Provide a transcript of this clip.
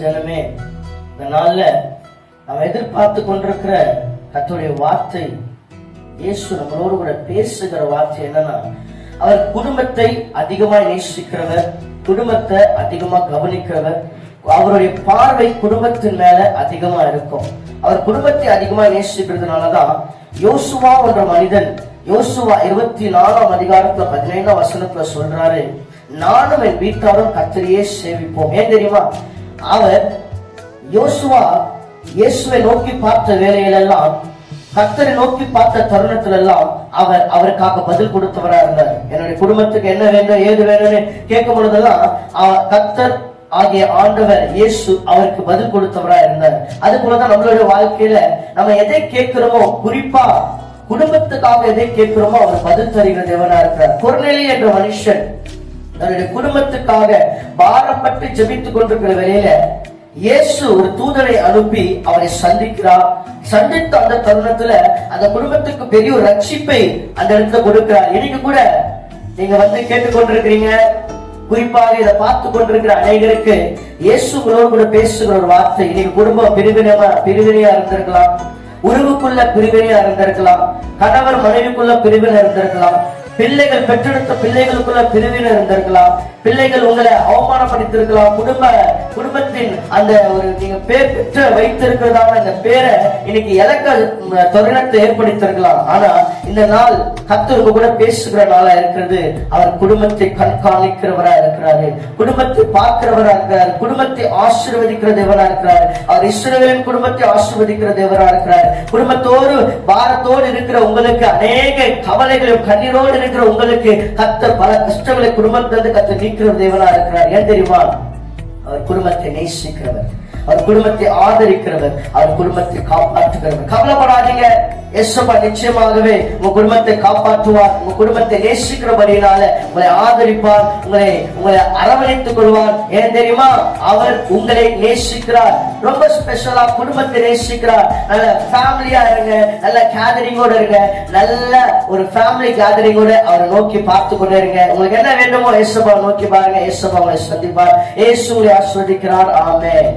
ஜனமே, இந்த நாள்ல நாம் எதிர்பார்த்து கொண்டிருக்கிற கர்த்தருடைய வார்த்தை, இயேசு நம்மளோடு கூட பேசுகிற வார்த்தை என்னன்னா, அவர் குடும்பத்தை அதிகமா நேசிக்கிறவர், குடும்பத்தை அதிகமா கவனிக்கிறவர். அவருடைய பார்வை குடும்பத்தின் மேல அதிகமா இருக்கும். அவர் குடும்பத்தை அதிகமா நேசிக்கிறதுனாலதான் யோசுவா என்ற மனிதன், யோசுவா 24ஆம் அதிகாரத்துல 15ஆம் வசனத்துல சொல்றாரு, நானும் என் வீட்டாரும் கர்த்தரையே சேவிப்போம். ஏன் தெரியுமா? அவர் யோசுவா இயேசுவை நோக்கி பார்த்த வேலையிலெல்லாம், கர்த்தரை நோக்கி பார்த்த தருணத்துல எல்லாம் அவருக்காக பதில் கொடுத்தவரா இருந்தார். என்னுடைய குடும்பத்துக்கு என்ன வேண்டும், ஏது வேணும்னு கேட்கும் பொழுதெல்லாம் கர்த்தர் ஆகிய ஆண்டவர் இயேசு அவருக்கு பதில் கொடுத்தவரா இருந்தார். அது போலதான் நம்மளுடைய வாழ்க்கையில நம்ம எதை கேட்கிறோமோ, குறிப்பா குடும்பத்துக்காக எதை கேட்கிறோமோ அவர் பதில் தருகிற தேவனா இருக்கிறார். கொர்நேலியு என்ற மனுஷன் தன்னுடைய குடும்பத்துக்காக பாரப்பட்டு ஜெபித்துக் கொண்டிருக்கிற வேளையில இயேசு ஒரு தூதரை அனுப்பி அவரை சந்திக்கிறார். சந்தித்த அந்த தருணத்துல அந்த குடும்பத்துக்கு பெரிய ஒரு ரட்சிப்பை அந்த இடத்துல கொடுக்கிறார். இன்னைக்கு கூட நீங்க கேட்டுக்கொண்டிருக்கிறீங்க, குறிப்பாக இதை பார்த்து கொண்டிருக்கிற அனைவருக்கு இயேசு உங்களோடு கூட பேசுகிற ஒரு வார்த்தை. இன்னைக்கு குடும்பம் பிரிவினையா இருந்திருக்கலாம், உறவுக்குள்ள பிரிவினையா இருந்திருக்கலாம், கணவர் மனைவிக்குள்ள பிரிவினை இருந்திருக்கலாம், பிள்ளைகள் பெற்றெடுத்த பிள்ளைகளுக்குள்ள பிரிவினை இருந்திருக்கலாம், பிள்ளைகள் உங்களை அவமானப்படுத்திருக்கலாம், குடும்பத்தின் அந்த ஒரு நீங்க பேர் பெற்ற வைத்திருக்கிறதான அந்த பேரை இன்னைக்கு இலக்க தருணத்தை ஏற்படுத்திருக்கலாம். ஆனா இந்த நாள் கர்த்தருக்கு கூட பேசுகிற நாளா இருக்கிறது. அவர் குடும்பத்தை கண்காணிக்கிறவரா இருக்கிறாரு, குடும்பத்தை பார்க்கிறவரா இருக்கிறார், குடும்பத்தை ஆசீர்வதிக்கிற தேவனா இருக்கிறார். அவர் இஸ்ரவேலின் குடும்பத்தை ஆசீர்வதிக்கிற தேவனா இருக்கிறார். குடும்பத்தோடு பாரத்தோடு இருக்கிற உங்களுக்கு, அநேக கவலைகளும் கண்ணீரோடு இருக்கிற உங்களுக்கு கர்த்தர் பல கஷ்டங்களை குடும்பத்திலிருந்து கர்த்தர் நீக்கிற தேவனா இருக்கிறார். ஏன் தெரியுமா? அவர் குடும்பத்தை நேசிக்கிறவர், அவர் குடும்பத்தை ஆதரிக்கிறவர், அவர் குடும்பத்தை காப்பாற்றுகிறவர். கவலைப்படாதீங்க, யேசுவா நிச்சயமாகவே உங்க குடும்பத்தை காப்பாற்றுவார். உங்க குடும்பத்தை நேசிக்கிறபடினால உங்களை ஆதரிப்பார், உங்களை அரவணைத்துக் கொள்வார். ஏன் தெரியுமா? அவர் உங்களை நேசிக்கிறார். ரொம்ப ஸ்பெஷலா குடும்பத்தை நேசிக்கிறார். நல்ல ஃபேமிலியா இருங்க, நல்ல கேதரிங்கோட இருங்க, நல்ல ஒரு ஃபேமிலி கேதரிங்கோட அவரை நோக்கி பார்த்து கொண்டே இருங்க. உங்களுக்கு என்ன வேண்டுமோ யேசுவா நோக்கி பாருங்க, யேசுவா உங்களை சந்திப்பார். இயேசு உங்களை ஆசீர்வதிக்கிறார். ஆமென்.